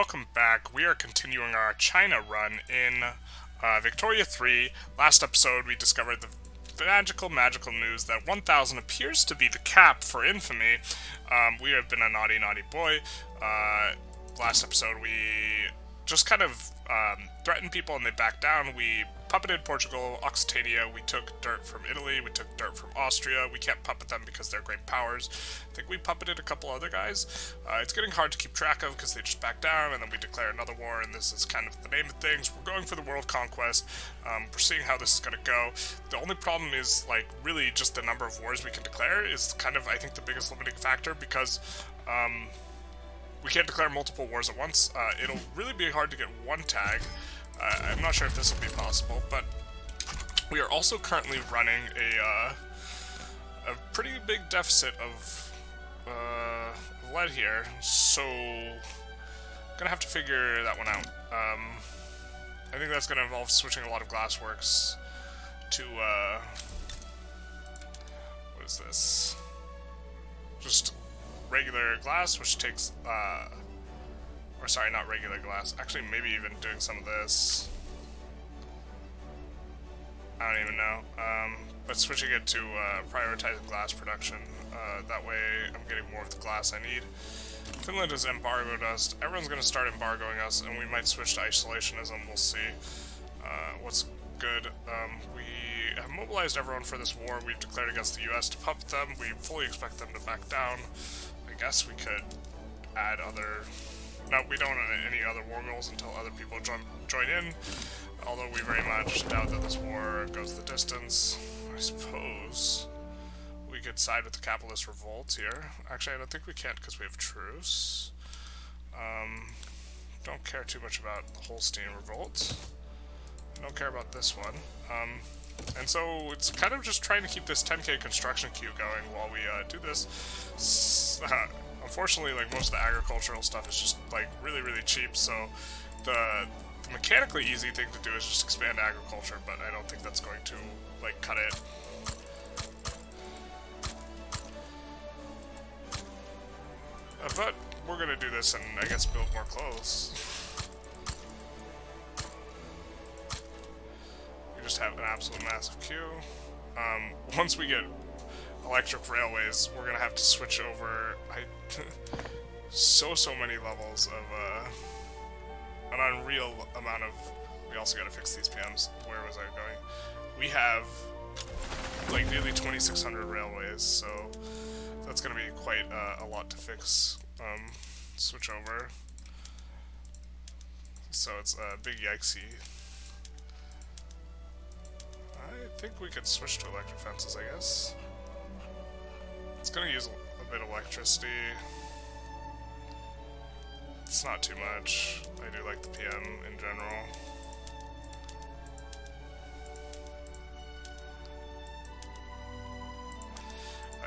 welcome back. We are continuing our China run in Victoria 3. Last episode, we discovered the magical news that 1000 appears to be the cap for infamy. We have been a naughty boy. Last episode, we just kind of threatened people and they backed down. We puppeted Portugal, Occitania, we took dirt from Italy, we took dirt from Austria. We can't puppet them because they're great powers. I think we puppeted a couple other guys. It's getting hard to keep track of because they just back down and then we declare another war, and this is kind of the name of things. We're going for the world conquest. We're seeing how this is going to go. The only problem is, like, really just the number of wars we can declare is kind of, I think, the biggest limiting factor, because we can't declare multiple wars at once. It'll really be hard to get one tag. I'm not sure if this will be possible, but we are also currently running a pretty big deficit of lead here, so gonna have to figure that one out. I think that's gonna involve switching a lot of glassworks to what is this? Just regular glass, which takes or sorry, not regular glass. Actually, maybe even doing some of this. I don't even know. But switching it to prioritizing glass production. That way I'm getting more of the glass I need. Finland has embargoed us. Everyone's going to start embargoing us, and we might switch to isolationism. We'll see what's good. We have mobilized everyone for this war. We've declared against the US to puppet them. We fully expect them to back down. I guess we could add other... No, we don't want any other war goals until other people join in, although we very much doubt that this war goes the distance. I suppose we could side with the capitalist revolt here. Actually, I don't think we can't because we have truce. Don't care too much about the Holstein revolt. Don't care about this one. And so it's kind of just trying to keep this 10k construction queue going while we do this. Unfortunately, like, most of the agricultural stuff is just, like, really cheap, so the mechanically easy thing to do is just expand agriculture, but I don't think that's going to, like, cut it. But we're gonna do this and, I guess, build more clothes. We just have an absolute massive queue. Once we get electric railways, we're gonna have to switch over so many levels of an unreal amount of... We also gotta fix these PMs. Where was I going? We have like nearly 2,600 railways, so that's gonna be quite a lot to fix. Switch over. So it's a big yikesy. I think we could switch to electric fences, I guess. It's gonna use a bit of electricity. It's not too much. I do like the PM in general.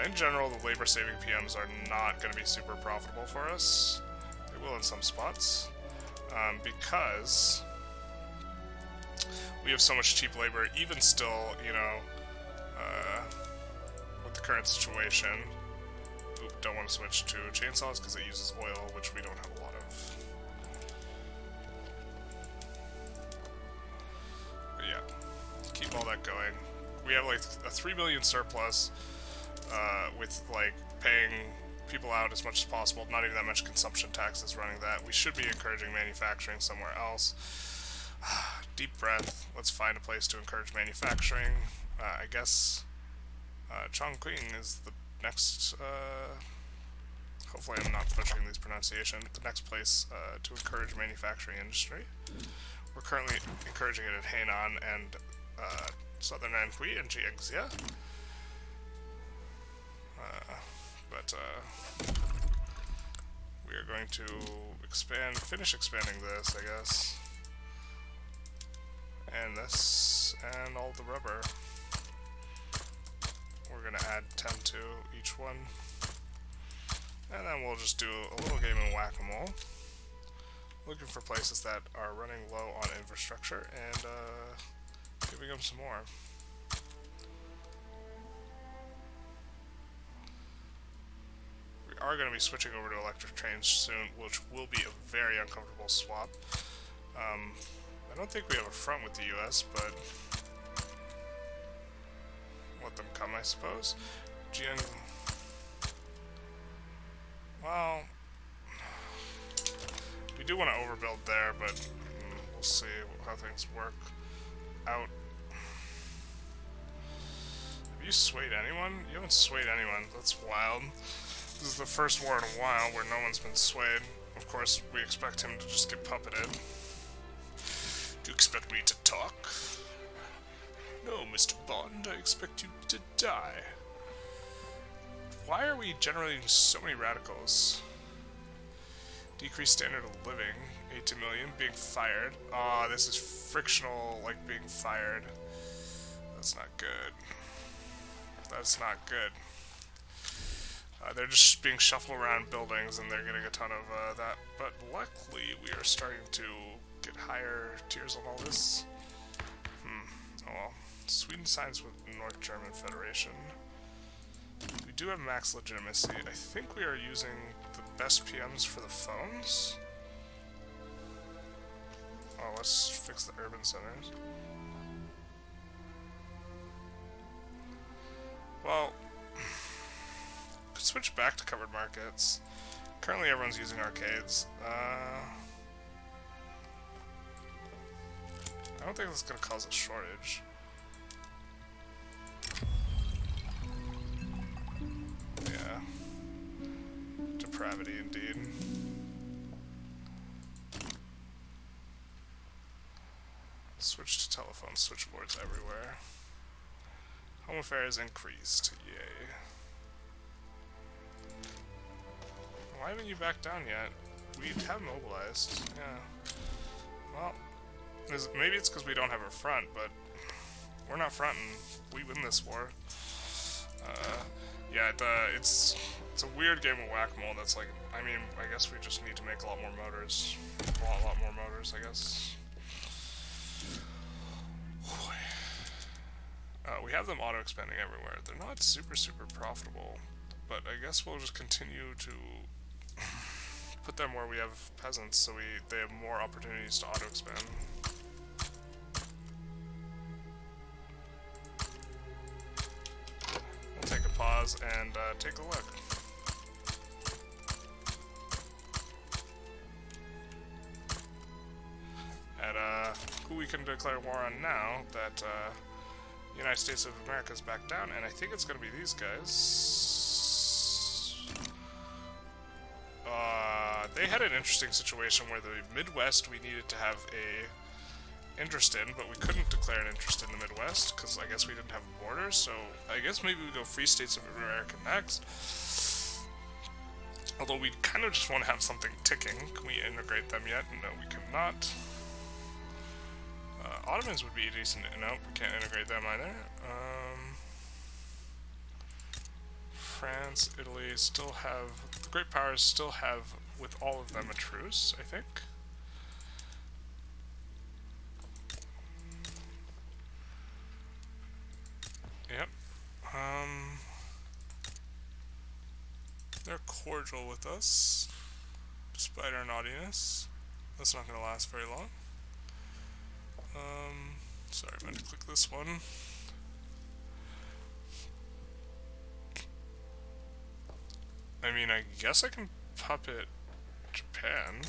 In general, the labor-saving PMs are not going to be super profitable for us. They will in some spots, because we have so much cheap labor. Even still, you know, with the current situation, don't want to switch to chainsaws because it uses oil, which we don't have a lot of. But yeah, keep all that going. We have like a 3 million surplus, with like paying people out as much as possible. Not even that much consumption tax is running that. We should be encouraging manufacturing somewhere else. Deep breath. Let's find a place to encourage manufacturing. I guess Qing is the next, hopefully I'm not butchering these pronunciations, the next place to encourage manufacturing industry. We're currently encouraging it at Hainan and southern Anhui and Jiangxia. But we are going to finish expanding this, I guess. And this, and all the rubber. We're gonna add 10 to each one. And then we'll just do a little game of whack-a-mole. Looking for places that are running low on infrastructure and giving them some more. are going to be switching over to electric trains soon, which will be a very uncomfortable swap. I don't think we have a front with the US, but let them come, I suppose. Well, we do want to overbuild there, but we'll see how things work out. Have you swayed anyone? You haven't swayed anyone. That's wild. This is the first war in a while where no one's been swayed. Of course, we expect him to just get puppeted. Do you expect me to talk? No, Mr. Bond, I expect you to die. Why are we generating so many radicals? Decreased standard of living, 18 million, being fired. Ah, this is frictional, like being fired. That's not good. That's not good. They're just being shuffled around buildings and they're getting a ton of that. But luckily, we are starting to get higher tiers on all this. Oh well. Sweden signs with North German Federation. We do have max legitimacy. I think we are using the best PMs for the phones. Oh, let's fix the urban centers. Well, could switch back to covered markets. Currently everyone's using arcades. I don't think that's going to cause a shortage. Yeah. Depravity indeed. Switch to telephone switchboards everywhere. Home affairs increased. Yay. Why haven't you backed down yet? We have mobilized. Yeah. Well, maybe it's because we don't have a front, but we're not fronting. We win this war. Yeah, it's a weird game of whack-a-mole that's like, I mean, I guess we just need to make a lot more motors. A lot more motors, I guess. We have them auto-expanding everywhere. They're not super profitable, but I guess we'll just continue to put them where we have peasants, so they have more opportunities to auto-expand. We'll take a pause and take a look. At who we can declare war on now that the United States of America is back down, and I think it's going to be these guys. They had an interesting situation where the Midwest we needed to have a interest in, but we couldn't declare an interest in the Midwest because I guess we didn't have borders, so I guess maybe we go Free States of America next. Although we kind of just want to have something ticking. Can we integrate them yet? No, we cannot. Ottomans would be decent. No, we can't integrate them either. France, Italy still have... The Great Powers still have, with all of them, a truce, I think. Yep. They're cordial with us, despite our naughtiness. That's not going to last very long. Sorry, I meant to click this one. I mean, I guess I can puppet Japan.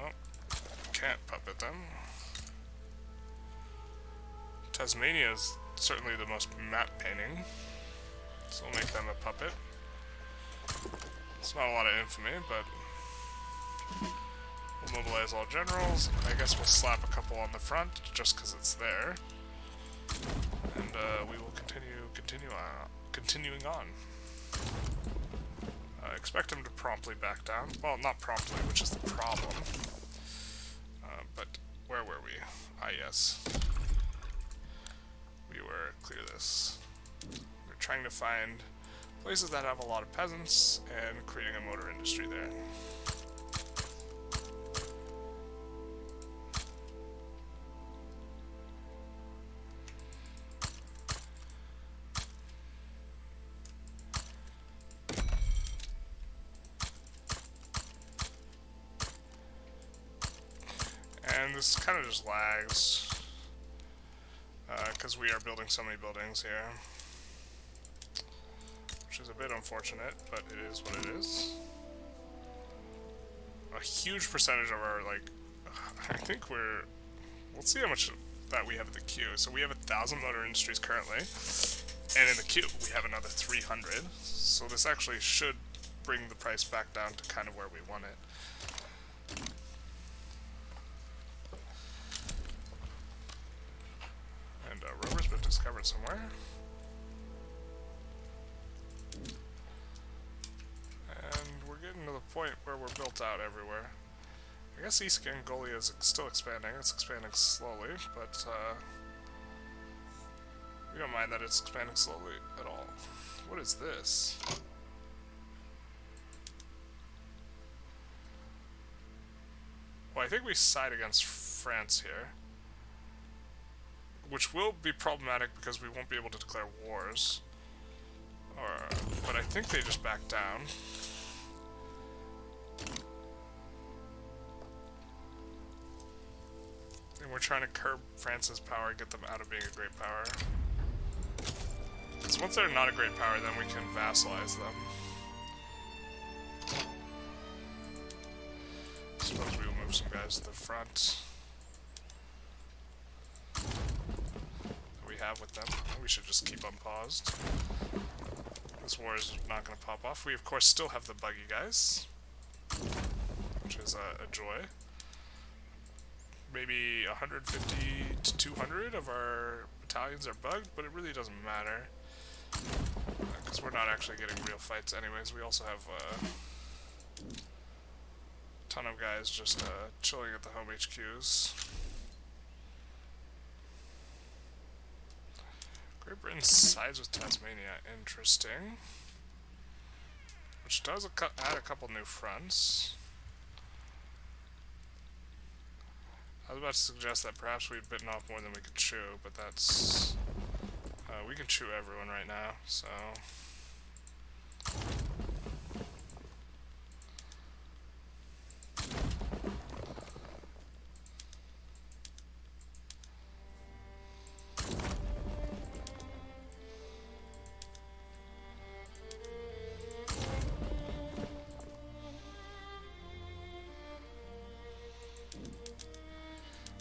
Oh, can't puppet them. Tasmania is certainly the most map painting, so we'll make them a puppet. It's not a lot of infamy, but we'll mobilize all generals. I guess we'll slap a couple on the front just because it's there, and we will continuing on. Expect him to promptly back down. Well, not promptly, which is the problem. But where were we? Ah, yes. We were clear this. We're trying to find places that have a lot of peasants and creating a motor industry there. And this kind of just lags. Because we are building so many buildings here. Which is a bit unfortunate, but it is what it is. A huge percentage of our, like, I think let's see how much that we have in the queue. So we have 1,000 motor industries currently, and in the queue we have another 300. So this actually should bring the price back down to kind of where we want it. And rubber's been discovered somewhere. And we're getting to the point where we're built out everywhere. I guess East Angolia is still expanding. It's expanding slowly, but we don't mind that it's expanding slowly at all. What is this? Well, I think we side against France here, which will be problematic because we won't be able to declare wars. But I think they just back down. And we're trying to curb France's power, get them out of being a great power. Because once they're not a great power, then we can vassalize them. I suppose we will move some guys to the front. That we have with them. We should just keep unpaused. This war is not going to pop off. We, of course, still have the buggy guys, which is a joy. Maybe 150 to 200 of our battalions are bugged, but it really doesn't matter. Because we're not actually getting real fights anyways. We also have a ton of guys just chilling at the home HQs. Great Britain sides with Tasmania. Interesting. Which does add a couple new fronts. I was about to suggest that perhaps we'd bitten off more than we could chew, but that's... we can chew everyone right now, so...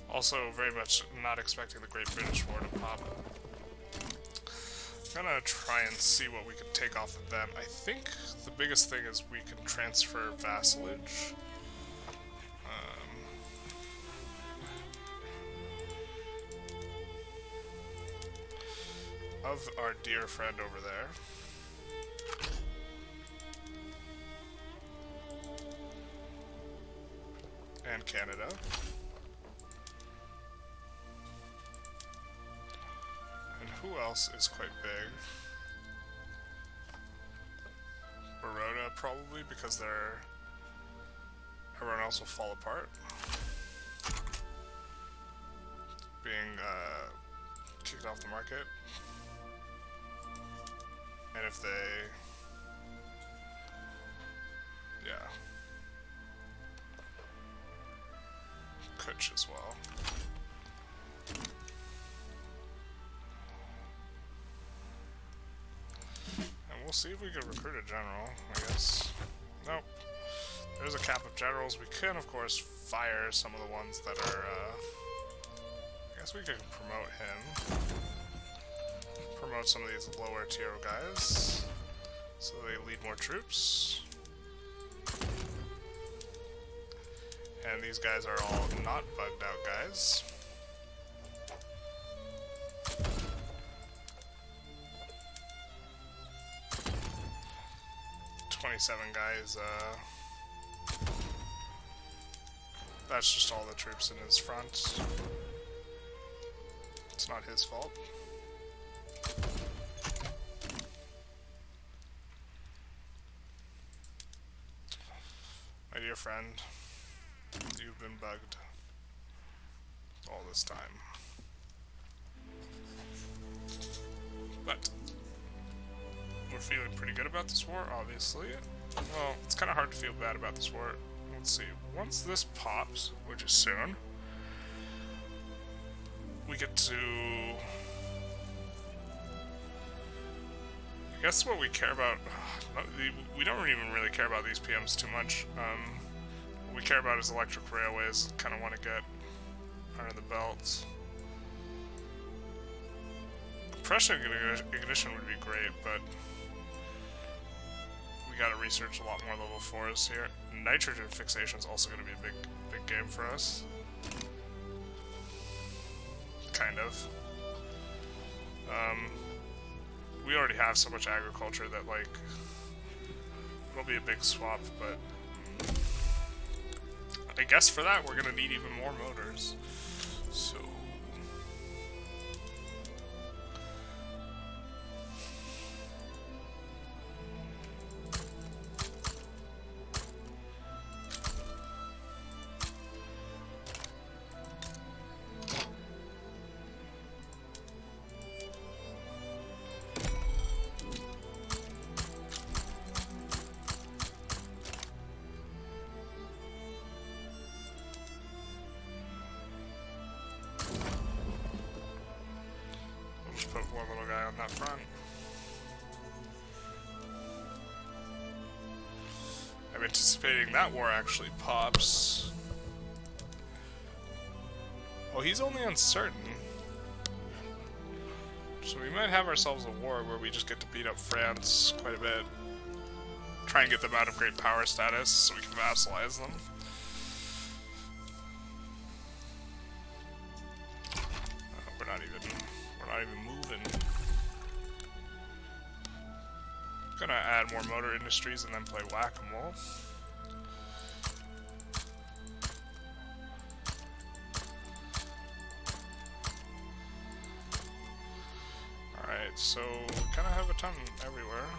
Also, very much not expecting the Great British War to pop. I'm gonna try and see what we can take off of them. I think the biggest thing is we can transfer vassalage. Of our dear friend over there. And Canada. Who else is quite big? Baroda, probably, because everyone else will fall apart. Being kicked off the market. And if they... yeah. Kutch as well. We'll see if we can recruit a general, I guess. Nope. There's a cap of generals. We can, of course, fire some of the ones that are, I guess we can promote him. Promote some of these lower tier guys, so they lead more troops. And these guys are all not bugged out guys. 27 guys, that's just all the troops in his front. It's not his fault. My dear friend, you've been bugged all this time. But we're feeling pretty good about this war, obviously. Well, it's kind of hard to feel bad about this war. Let's see. Once this pops, which is soon, we get to... I guess what we care about... we don't even really care about these PMs too much. What we care about is electric railways. Kind of want to get under the belt. Compression ignition would be great, but we gotta research a lot more level 4s here. Nitrogen fixation is also gonna be a big game for us. Kind of. We already have so much agriculture that, like, it'll be a big swap, but I guess for that we're gonna need even more motors. So... put one little guy on that front. I'm anticipating that war actually pops. Oh, he's only uncertain. So we might have ourselves a war where we just get to beat up France quite a bit. Try and get them out of great power status so we can vassalize them. We're not even moving. Gonna add more motor industries and then play whack-a-mole. Alright, so we kinda have a ton everywhere.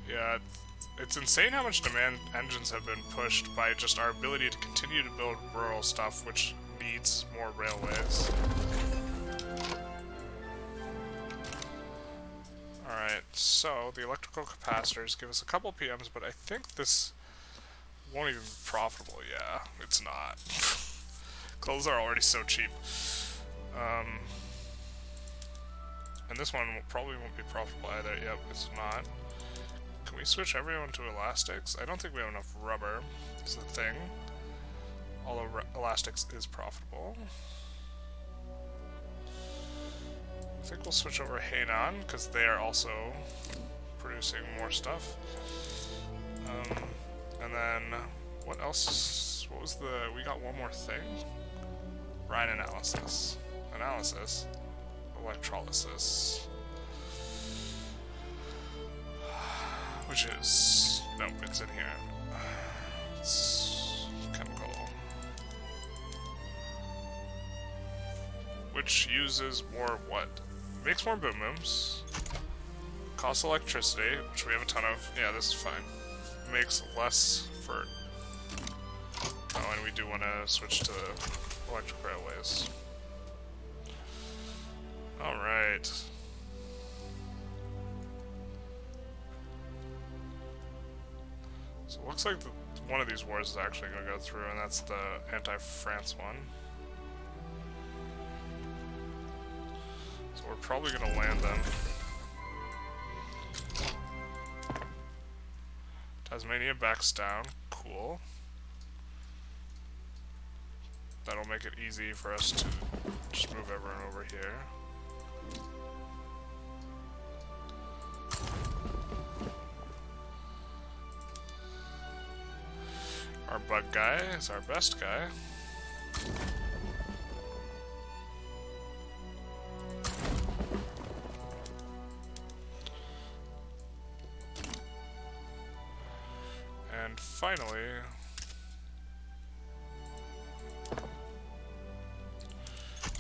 Yeah, it's insane how much demand engines have been pushed by just our ability to continue to build rural stuff, which needs more railways. Alright, so the electrical capacitors give us a couple PMs, but I think this won't even be profitable. Yeah, it's not. Clothes are already so cheap. And this one probably won't be profitable either. Yep, it's not. Can we switch everyone to elastics? I don't think we have enough rubber, is the thing. Although elastics is profitable. I think we'll switch over Hainan, because they are also producing more stuff. And then, what else? What was the... we got one more thing? Brine analysis. Analysis. Electrolysis. Which is... nope, it's in here. It's chemical. Which uses more what? Makes more boom booms. Costs electricity, which we have a ton of. Yeah, this is fine. Makes less for... oh, and we do want to switch to electric railways. Alright. So it looks like one of these wars is actually going to go through, and that's the anti-France one. So we're probably going to land them. Tasmania backs down. Cool. That'll make it easy for us to just move everyone over here. Our bug guy is our best guy. And finally,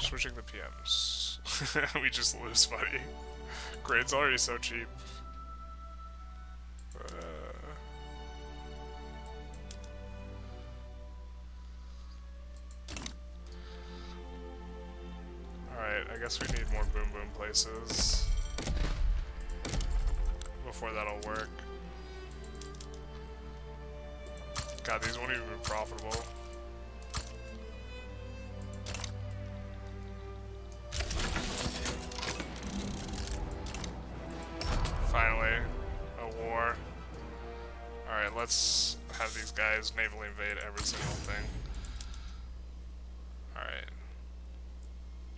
switching the PMs. We just lose, buddy. Grain's already so cheap. Alright, I guess we need more boom boom places before that'll work. God, these won't even be profitable. Finally, a war. Alright, let's have these guys navally invade every single thing. Alright.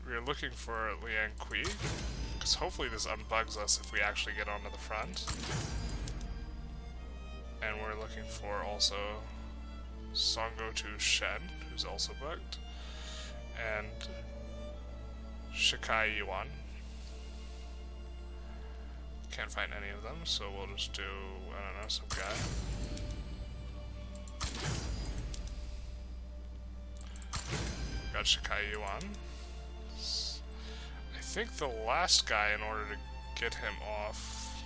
We're looking for Liang Kui, because hopefully this unbugs us if we actually get onto the front. And we're looking for also Songotu Shen, who's also bugged, and Shikai Yuan. Can't find any of them, so we'll just do, I don't know, some guy. Got Shikai Yuan. I think the last guy, in order to get him off,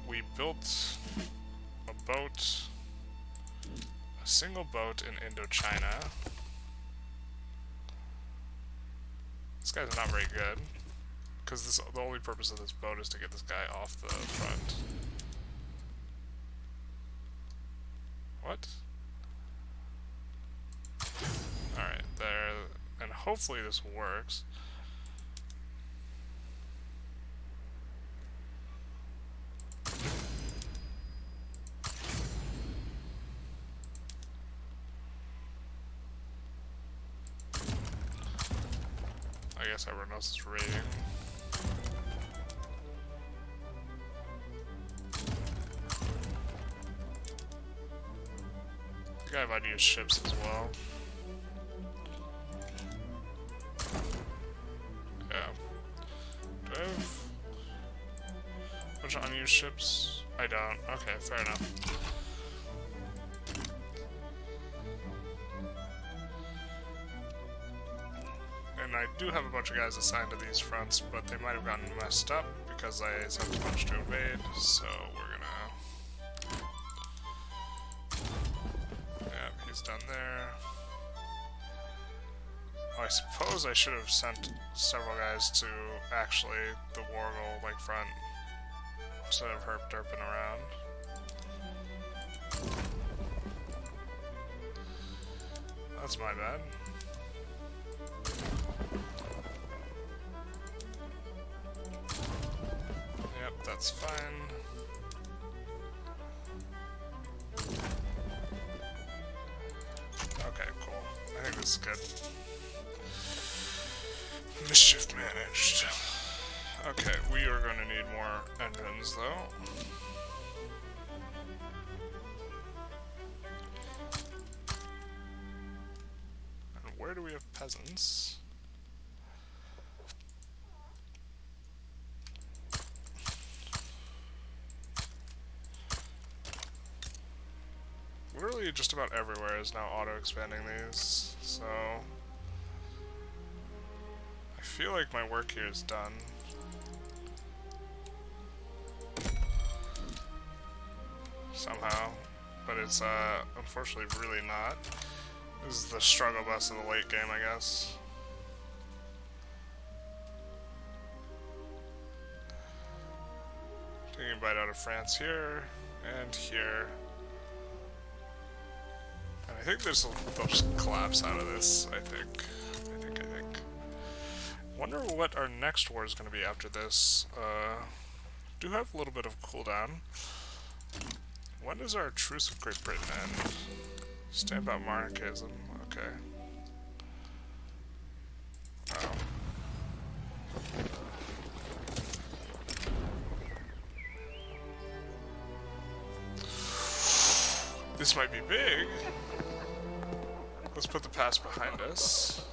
we built a boat, a single boat in Indochina. This guy's not very good, because the only purpose of this boat is to get this guy off the front. What? Alright, there, and hopefully this works. I guess everyone else is raiding. I think I might use ships as well. Yeah. Do I have a bunch of unused ships? I don't. Okay, fair enough. And I do have a bunch of guys assigned to these fronts, but they might have gotten messed up because I sent a bunch to invade, so we're gonna... Yeah, he's done there. Oh, I suppose I should have sent several guys to actually the Wargle like front instead of herp derping around. That's my bad. Yep, that's fine. Okay, cool. I think this is good. Mischief managed. Okay, we are going to need more engines, though. And where do we have peasants? Literally just about everywhere is now auto-expanding these, so... I feel like my work here is done. Somehow. But it's, unfortunately really not. This is the struggle bus of the late game, I guess. Taking a bite out of France here, and here. And I think they'll just collapse out of this, I think. Wonder what our next war is going to be after this. Do have a little bit of cooldown. When does our truce with Great Britain end? Stamp out monarchism. Okay. Oh. This might be big. Let's put the past behind us.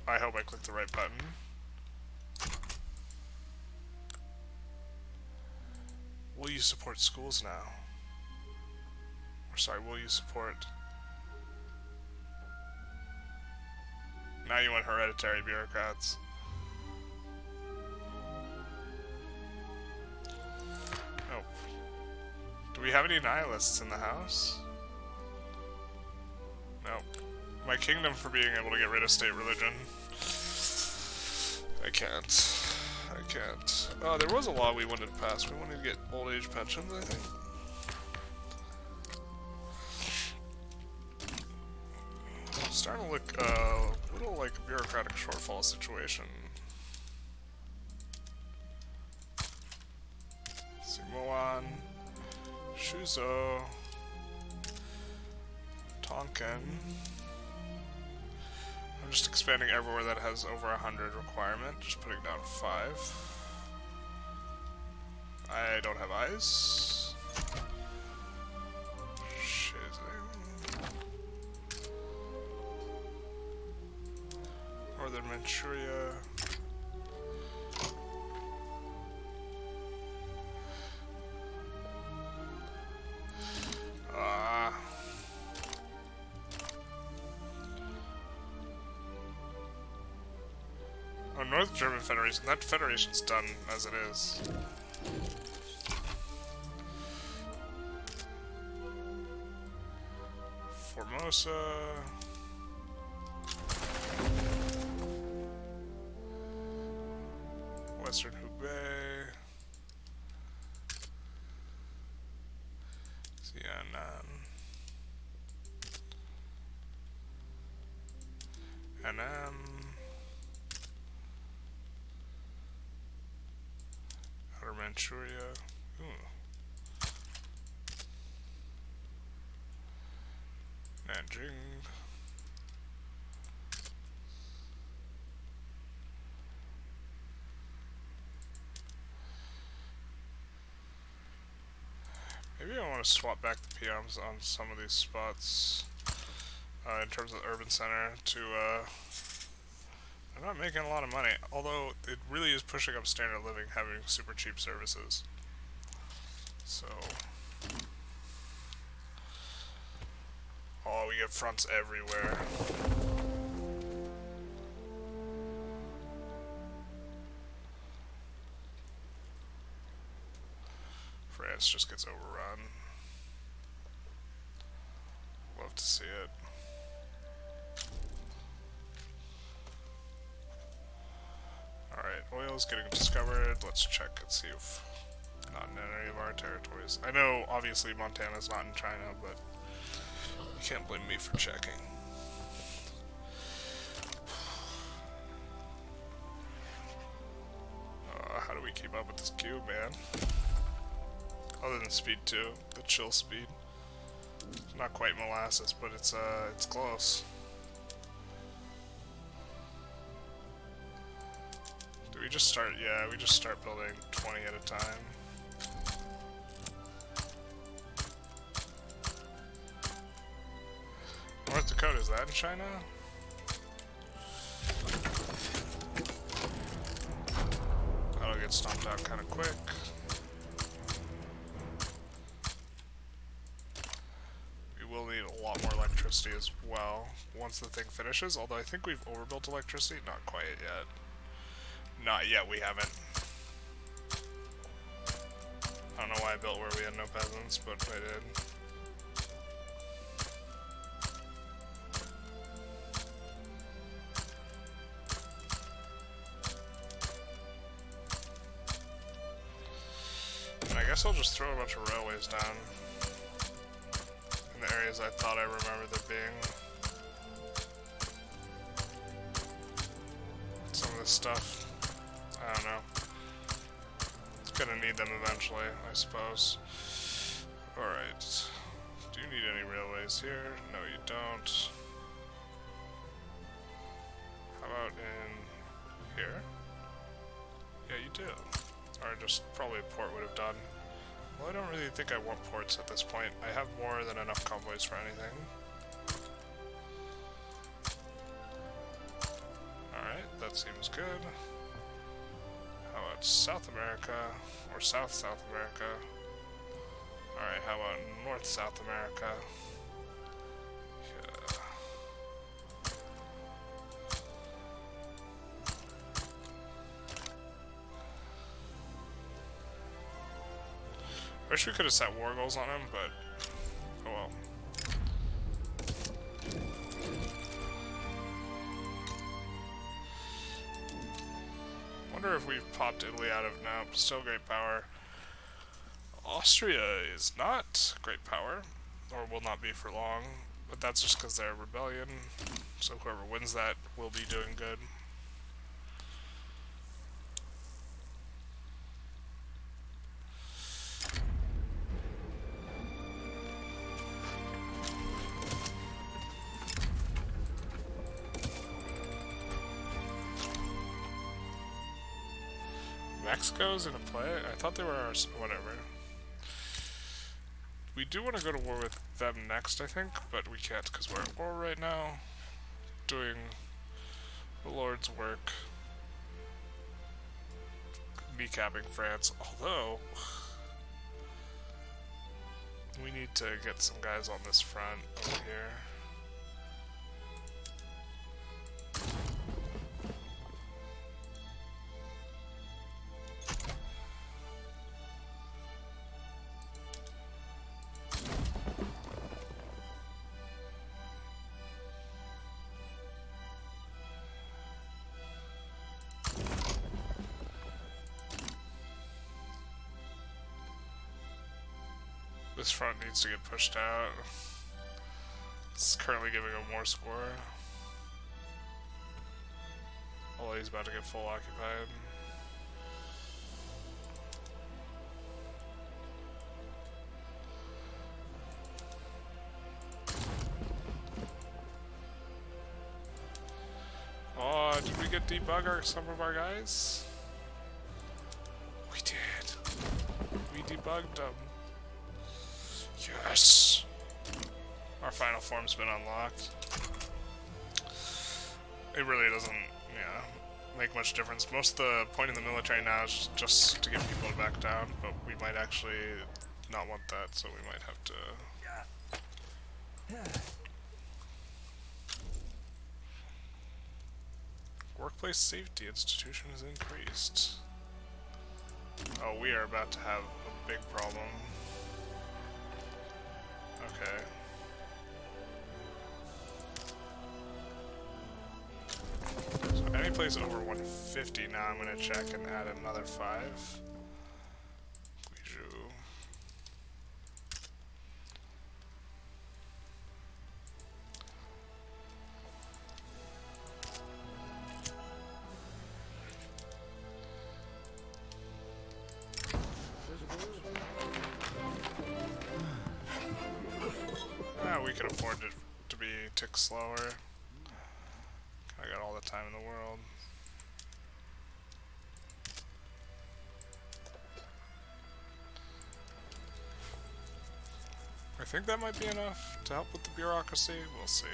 I hope I clicked the right button. Will you support schools now? Or sorry, will you support... now you want hereditary bureaucrats. Nope. Do we have any nihilists in the house? Nope. My kingdom for being able to get rid of state religion. I can't. I can't. Oh, there was a law we wanted to pass. We wanted to get old age pensions, I think. Starting to look a little like a bureaucratic shortfall situation. Simoan, Shuzo, Tonkin. I'm just expanding everywhere that has over 100 requirement, just putting down 5. I don't have eyes. Northern Manchuria. Oh, North German Federation. That federation's done as it is. Formosa. Western Hubei, Xianan, NM, Outer Manchuria, Nanjing. Maybe I want to swap back the PMs on some of these spots in terms of the urban center to, I'm not making a lot of money, although it really is pushing up standard of living having super cheap services. So, oh, we get fronts everywhere. France just gets overrun. Love to see it. Alright, oil's getting discovered. Let's check and see if not in any of our territories. I know obviously Montana's not in China, but you can't blame me for checking. How do we keep up with this queue, man? Other than speed 2, the chill speed. It's not quite molasses, but it's close. Do we just start? Yeah, we just start building 20 at a time. North Dakota, is that in China? That'll get stomped out kind of quick. We'll need a lot more electricity as well once the thing finishes, although I think we've overbuilt electricity. Not quite yet. Not yet, we haven't. I don't know why I built where we had no peasants, but I did. And I guess I'll just throw a bunch of railways down. The areas I thought I remembered there being. Some of this stuff, I don't know. It's gonna need them eventually, I suppose. Alright. Do you need any railways here? No, you don't. How about in here? Yeah, you do. Or just probably a port would have done. Well, I don't really think I want ports at this point. I have more than enough convoys for anything. Alright, that seems good. How about South America? Or South America? Alright, how about North-South America? Yeah. Wish we could have set war goals on him, but oh well. Wonder if we've popped Italy out of now. Still great power. Austria is not great power, or will not be for long, but that's just because they're a rebellion, so whoever wins that will be doing good. Mexico's in a play? I thought they were ours. Whatever. We do want to go to war with them next, I think, but we can't because we're at war right now. Doing the Lord's work. Kneecapping France, although we need to get some guys on this front over here. This front needs to get pushed out. It's currently giving him more score. Although he's about to get full occupied. Oh, did we get debug some of our guys? We did. We debugged them. Yes! Our final form's been unlocked. It really doesn't, make much difference. Most of the point in the military now is just to get people to back down, but we might actually not want that, so we might have to... Workplace safety institution is increased. Oh, we are about to have a big problem. Okay. So any place over 150 now I'm gonna check and add another 5. Guizhou. We could afford it to be a tick slower. I got all the time in the world. I think that might be enough to help with the bureaucracy. We'll see.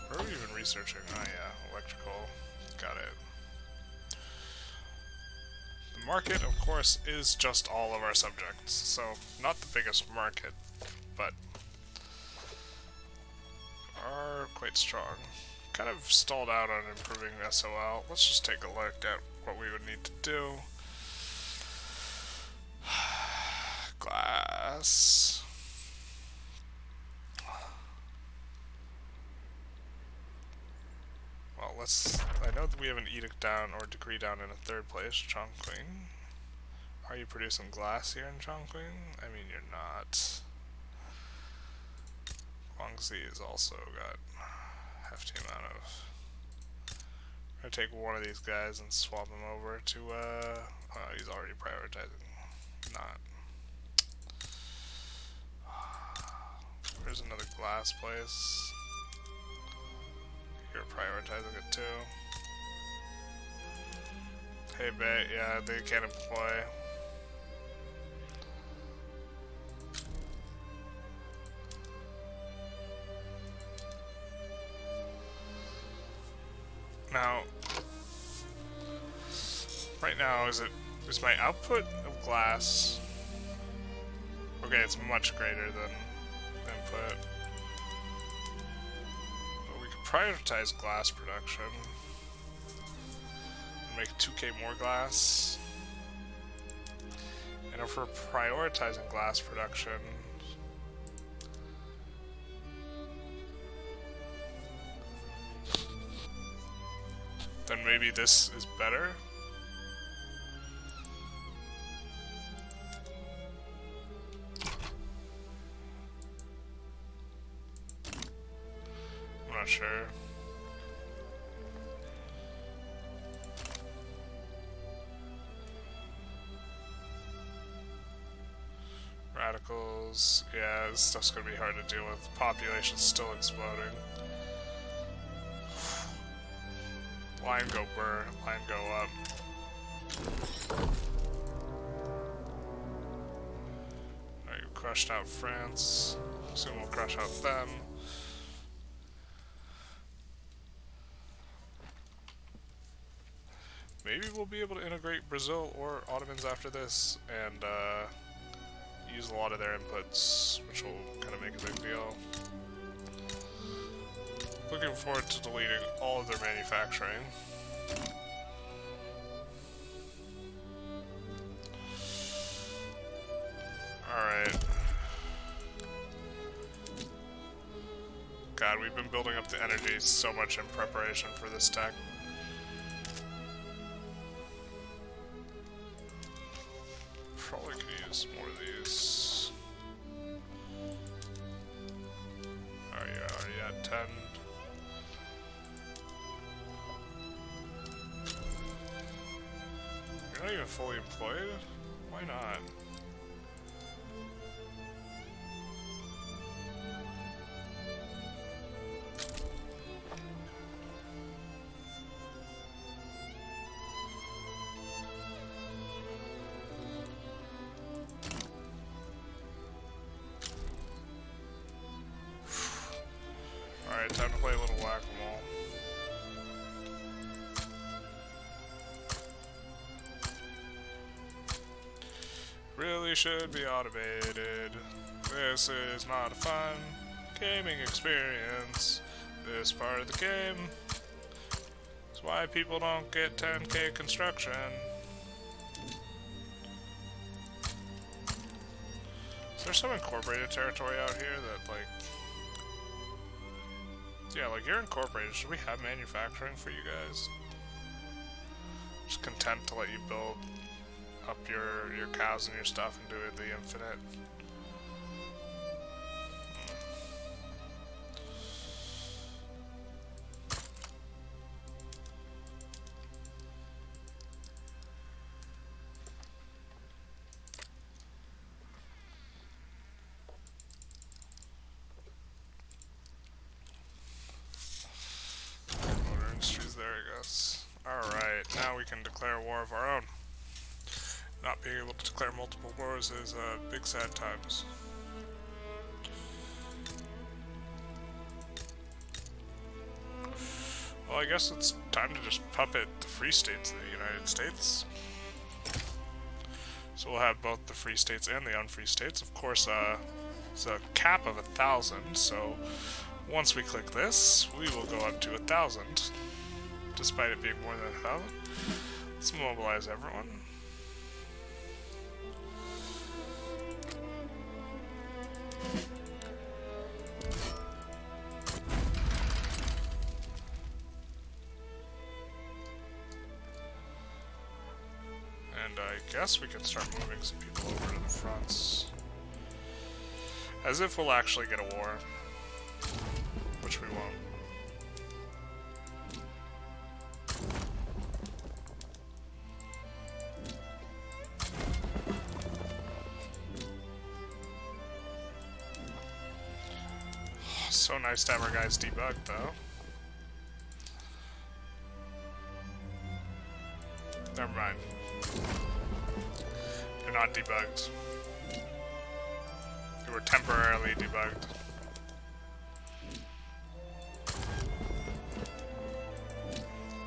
Where are we even researching? Oh yeah, electrical. Got it. The market, of course, is just all of our subjects. So, not the biggest market, but are quite strong. Kind of stalled out on improving SOL. Let's just take a look at what we would need to do. Glass. Well, I know that we have an edict down or decree down in a 3rd place, Chongqing. Are you producing glass here in Chongqing? I mean, you're not. Guangxi has also got a hefty amount of... I'm gonna take one of these guys and swap him over to, he's already prioritizing. Not. There's another glass place. You're prioritizing it too. Hey, Bay, yeah, they can't employ. Now, right now, is my output of glass? Okay, it's much greater than input. prioritize glass production. Make 2k more glass. And if we're prioritizing glass production, then maybe this is better. I'm not sure. Radicals, yeah, this stuff's gonna be hard to deal with. Population's still exploding. Line go burr, line go up. Alright, you crushed out France. Soon we'll crush out them. Maybe we'll be able to integrate Brazil or Ottomans after this, and use a lot of their inputs, which will kind of make a big deal. Looking forward to deleting all of their manufacturing. Alright. God, we've been building up the energy so much in preparation for this tech. Probably could use more of these. Alright, you're already at 10. You're not even fully employed? Why not? Alright, time to play a little whack-a-mole. Really should be automated. This is not a fun gaming experience. This part of the game is why people don't get 10k construction. Is there some incorporated territory out here that, like... Yeah, like, you're incorporated. Should we have manufacturing for you guys? Just content to let you build up your cows and your stuff and do it the infinite. Motor industries there, I guess. Alright, now we can declare war of our own. Not being able to declare multiple wars is big sad times. Well, I guess it's time to just puppet the free states of the United States. So we'll have both the free states and the unfree states. Of course, it's a cap of 1,000, so once we click this, we will go up to 1,000, despite it being more than 1,000. Let's mobilize everyone. And I guess we can start moving some people over to the fronts. As if we'll actually get a war. Which we won't. So nice to have our guys debugged, though. Never mind. They're not debugged. They were temporarily debugged.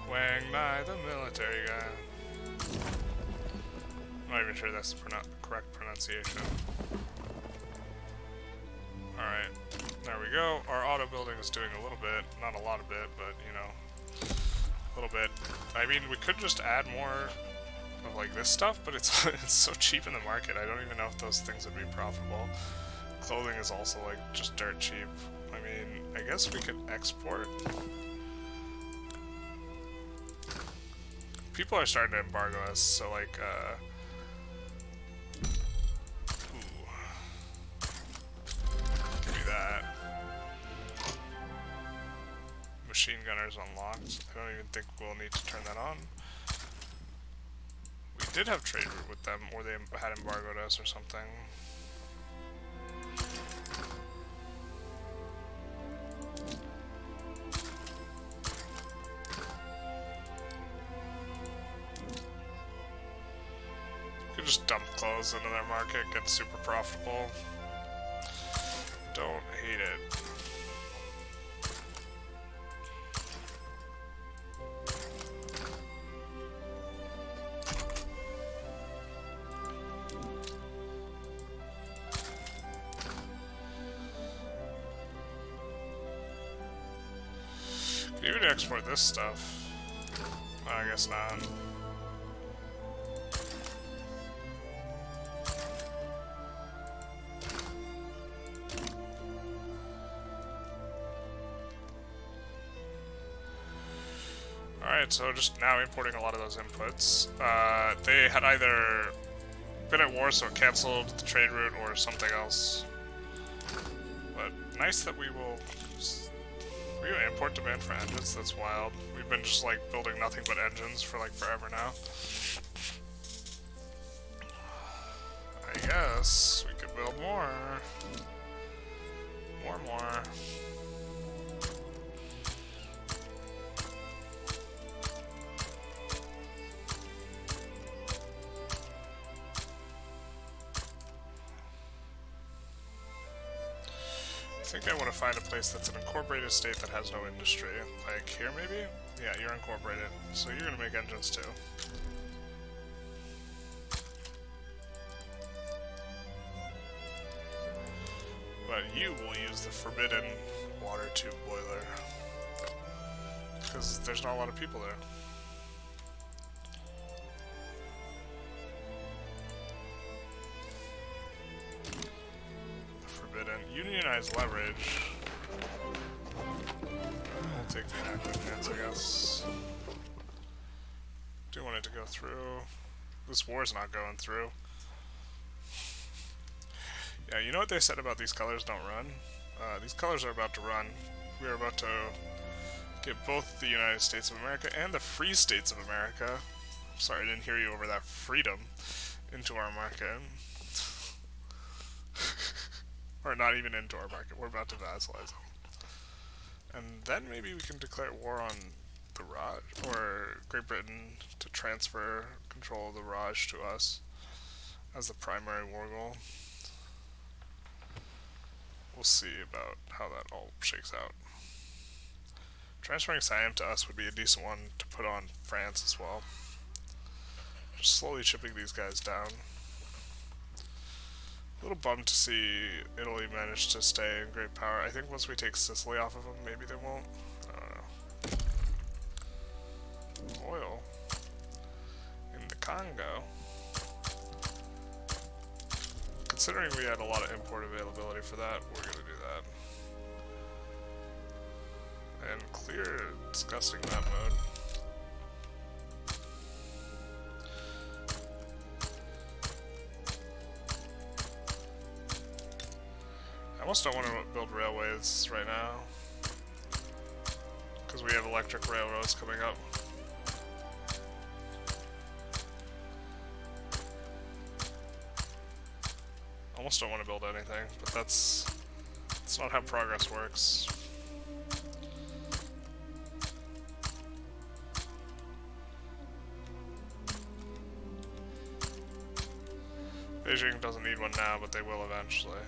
Wang Nai, the military guy. I'm not even sure that's the correct pronunciation. Alright. There we go. Our auto building is doing a little bit. Not a lot of bit, but, you know, a little bit. I mean, we could just add more of, like, this stuff, but it's, it's so cheap in the market. I don't even know if those things would be profitable. Clothing is also, like, just dirt cheap. I mean, I guess we could export. People are starting to embargo us, so, like, give me that. Machine gunners unlocked. I don't even think we'll need to turn that on. We did have trade route with them, or they had embargoed us or something. We could just dump clothes into their market, get super profitable. Don't hate it. You would export this stuff. No, I guess not. Alright, so just now importing a lot of those inputs. They had either been at war, so it canceled the trade route, or something else. But nice that we will import demand for engines. That's wild. We've been just like building nothing but engines for like forever now. I guess we could build more. More. I think I want to find a place that's an incorporated state that has no industry. Like here, maybe? Yeah, you're incorporated, so you're gonna make engines too. But you will use the forbidden water tube boiler. Because there's not a lot of people there. Unionized leverage. I'll take the inactive chance, I guess. Do want it to go through. This war's not going through. Yeah, you know what they said about these colors don't run? These colors are about to run. We are about to get both the United States of America and the Free States of America. Sorry, I didn't hear you over that freedom into our market. Or not even into our market, we're about to vassalize them. And then maybe we can declare war on the Raj, or Great Britain to transfer control of the Raj to us as the primary war goal. We'll see about how that all shakes out. Transferring Siam to us would be a decent one to put on France as well. Just slowly chipping these guys down. A little bummed to see Italy manage to stay in great power. I think once we take Sicily off of them, maybe they won't. I don't know. Oil. In the Congo. Considering we had a lot of import availability for that, we're gonna do that. And clear disgusting map mode. I almost don't want to build railways right now, because we have electric railroads coming up. Almost don't want to build anything, but that's not how progress works. Beijing doesn't need one now, but they will eventually.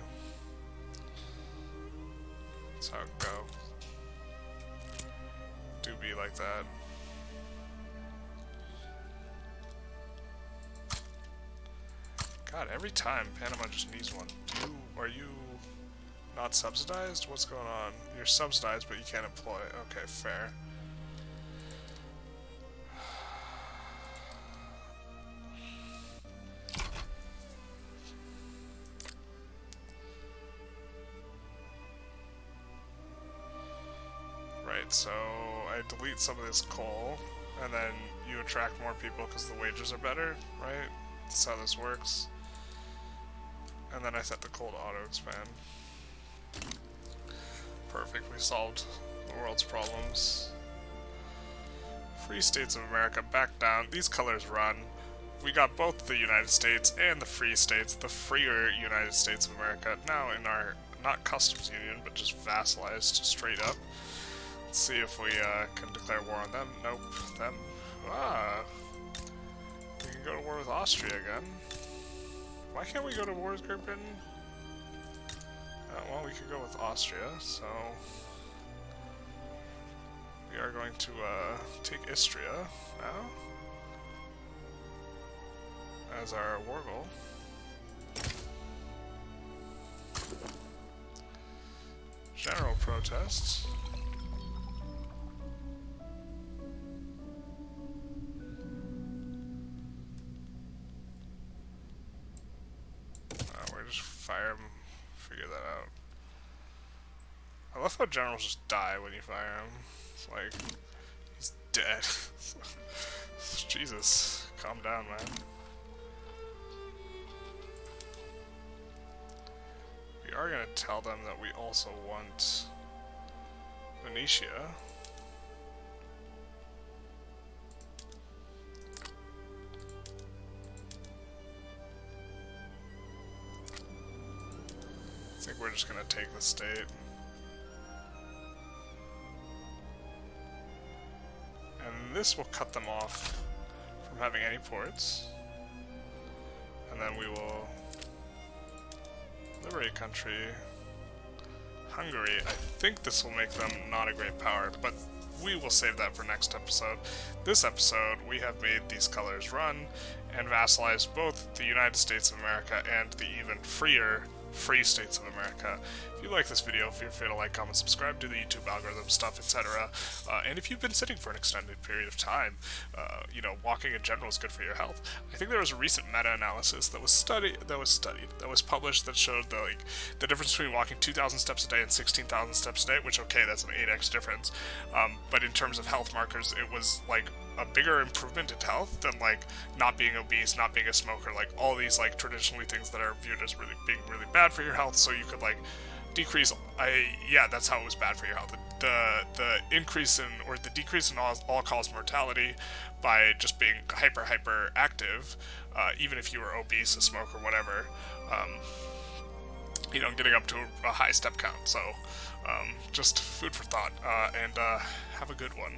That's how it go. Do be like that. God, every time Panama just needs one. Are you Not subsidized? What's going on? You're subsidized, but you can't employ. Okay, fair. Right, so I delete some of this coal, and then you attract more people because the wages are better, right? That's how this works. And then I set the coal to auto-expand. Perfect, we solved the world's problems. Free States of America, back down. These colors run. We got both the United States and the Free States, the freer United States of America, now in our, not customs union, but just vassalized straight up. Let's see if we can declare war on them. Nope, them. Ah, we can go to war with Austria again. Why can't we go to war with Great Britain? Well, we could go with Austria, so we are going to take Istria now as our war goal. General protests. We're just fire him. Figure that out. I love how generals just die when you fire him. It's like, he's dead. Jesus, calm down, man. We are going to tell them that we also want Venetia. I think we're just going to take the state. And this will cut them off from having any ports. And then we will liberate country. Hungary, I think this will make them not a great power, but we will save that for next episode. This episode, we have made these colors run and vassalized both the United States of America and the even freer Free States of America. If you like this video, feel free to like, comment, subscribe, do the YouTube algorithm stuff, etc. And if you've been sitting for an extended period of time, you know, walking in general is good for your health. I think there was a recent meta-analysis that was published that showed the difference between walking 2,000 steps a day and 16,000 steps a day, which, okay, that's an 8x difference. But in terms of health markers, it was like a bigger improvement in health than like not being obese, not being a smoker, like all these like traditionally things that are viewed as being really bad for your health. So you could like decrease. Yeah, that's how it was bad for your health. The increase in, or the decrease in all-cause mortality by just being hyper active, even if you were obese, a smoker, whatever. You know, getting up to a high step count. So just food for thought, and have a good one.